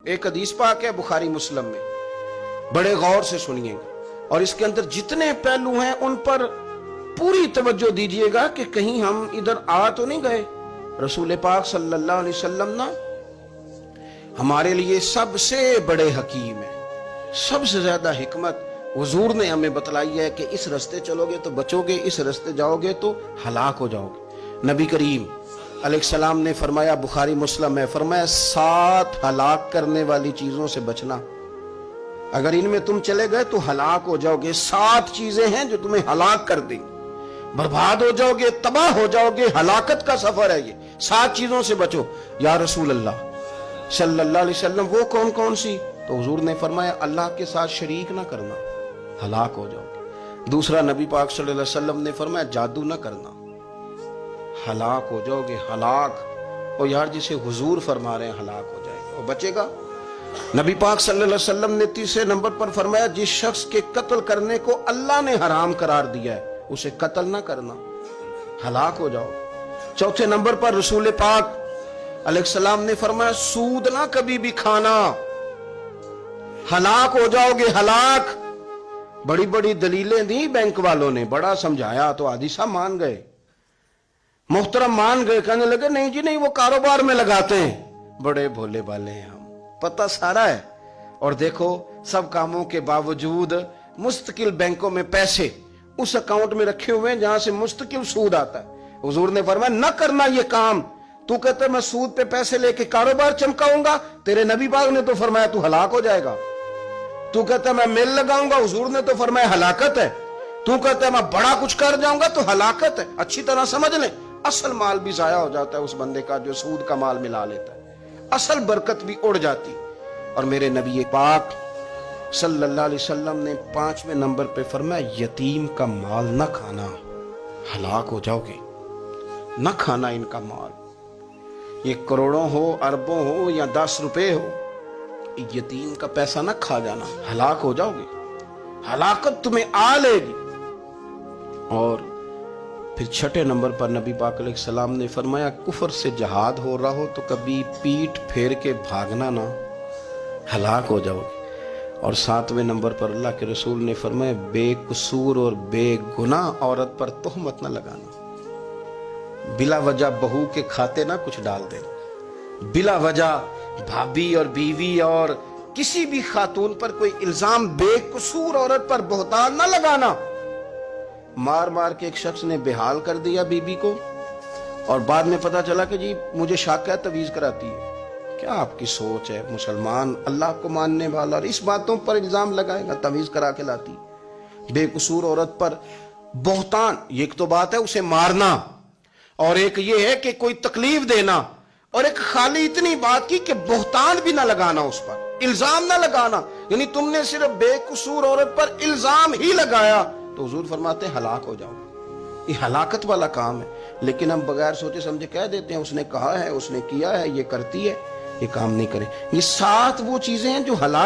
ایک حدیث پاک ہے بخاری مسلم میں، بڑے غور سے سنیے گا اور اس کے اندر جتنے پہلو ہیں ان پر پوری توجہ دیجئے گا کہ کہیں ہم ادھر آ تو نہیں گئے۔ رسول پاک صلی اللہ علیہ وسلم نا ہمارے لیے سب سے بڑے حکیم ہیں، سب سے زیادہ حکمت حضور نے ہمیں بتلائی ہے کہ اس رستے چلو گے تو بچو گے، اس رستے جاؤ گے تو ہلاک ہو جاؤ گے۔ نبی کریم علیہ السلام نے فرمایا، بخاری مسلم ہے، فرمایا 7 ہلاک کرنے والی چیزوں سے بچنا، اگر ان میں تم چلے گئے تو ہلاک ہو جاؤ گے۔ 7 چیزیں ہیں جو تمہیں ہلاک کر دیں، برباد ہو جاؤ گے، تباہ ہو جاؤ گے، ہلاکت کا سفر ہے یہ، 7 چیزوں سے بچو۔ یا رسول اللہ صلی اللہ علیہ وسلم وہ کون کون سی؟ تو حضور نے فرمایا اللہ کے ساتھ شریک نہ کرنا، ہلاک ہو جاؤ گے۔ دوسرا نبی پاک صلی اللہ علیہ وسلم نے فرمایا جادو نہ کرنا، ہلاک ہو جاؤ گے، ہلاک۔ اور یار جسے حضور فرما رہے ہیں ہلاک ہو جائے گا، وہ بچے گا۔ نبی پاک صلی اللہ علیہ وسلم نے تیسرے نمبر پر فرمایا جس شخص کے قتل کرنے کو اللہ نے حرام قرار دیا ہے اسے قتل نہ کرنا، ہلاک ہو جاؤ۔ چوتھے نمبر پر رسول پاک علیہ السلام نے فرمایا سود نہ کبھی بھی کھانا، ہلاک ہو جاؤ گے، ہلاک۔ بڑی بڑی دلیلیں دی بینک والوں نے، بڑا سمجھایا تو عادی صاحب مان گئے، محترم مان گئے، کہنے لگے نہیں جی نہیں وہ کاروبار میں لگاتے ہیں۔ بڑے بھولے بالے ہیں ہم، پتہ سارا ہے۔ اور دیکھو سب کاموں کے باوجود مستقل بینکوں میں پیسے اس اکاؤنٹ میں رکھے ہوئے ہیں جہاں سے مستقل سود آتا ہے۔ حضور نے فرمایا نہ کرنا یہ کام۔ تو کہتا ہے میں سود پہ پیسے لے کے کاروبار چمکاؤں گا، تیرے نبی پاک نے تو فرمایا تو ہلاک ہو جائے گا۔ تو کہتا ہے میں میل لگاؤں گا، حضور نے تو فرمایا ہلاکت ہے۔ تو کہتا ہے میں بڑا کچھ کر جاؤں گا تو ہلاکت ہے۔ اچھی طرح سمجھ لیں، اصل مال بھی ضائع ہو جاتا ہے اس بندے کا جو سود کا مال ملا لیتا ہے، اصل برکت بھی اڑ جاتی۔ اور میرے نبی پاک صلی اللہ علیہ وسلم نے 5ویں نمبر پہ فرمایا یتیم کا مال نہ کھانا، ہلاک ہو جاؤ گے، نہ کھانا ان کا مال، یہ کروڑوں ہو، اربوں ہو یا 10 روپے ہو، یتیم کا پیسہ نہ کھا جانا، ہلاک ہو جاؤ گے، ہلاکت تمہیں آ لے گی۔ اور پھر 6 نمبر پر نبی پاک علیہ السلام نے فرمایا کفر سے جہاد ہو رہا ہو تو کبھی پیٹ پھیر کے بھاگنا نہ، ہلاک ہو جاؤ گے۔ اور 7ویں نمبر پر اللہ کے رسول نے فرمایا بے قصور اور بے گناہ عورت پر تہمت نہ لگانا، بلا وجہ بہو کے کھاتے نہ کچھ ڈال دینا، بلا وجہ بھابھی اور بیوی اور کسی بھی خاتون پر کوئی الزام بے قصور عورت پر بہتان نہ لگانا۔ مار مار کے ایک شخص نے بحال کر دیا بیوی کو اور بعد میں پتا چلا کہ جی مجھے شک ہے تعویذ کراتی ہے۔ کیا آپ کی سوچ ہے؟ مسلمان اللہ کو ماننے والا اور اس باتوں پر الزام لگائے گا تعویذ کرا کے لاتی؟ بے قصور عورت پر بہتان، یہ ایک تو بات ہے اسے مارنا، اور ایک یہ ہے کہ کوئی تکلیف دینا، اور ایک خالی اتنی بات کی کہ بہتان بھی نہ لگانا، اس پر الزام نہ لگانا، یعنی تم نے صرف بے قصور عورت پر الزام ہی لگایا تو حضور فرماتے ہیں ہلاک ہو جاؤ۔ یہ ہلاکت والا کام ہے، لیکن ہم بغیر سوچے سمجھے کہہ دیتے ہیں اس نے کہا ہے، اس نے کیا ہے، یہ کرتی ہے، یہ کام نہیں کریں۔ یہ 7 وہ چیزیں ہیں جو ہلاک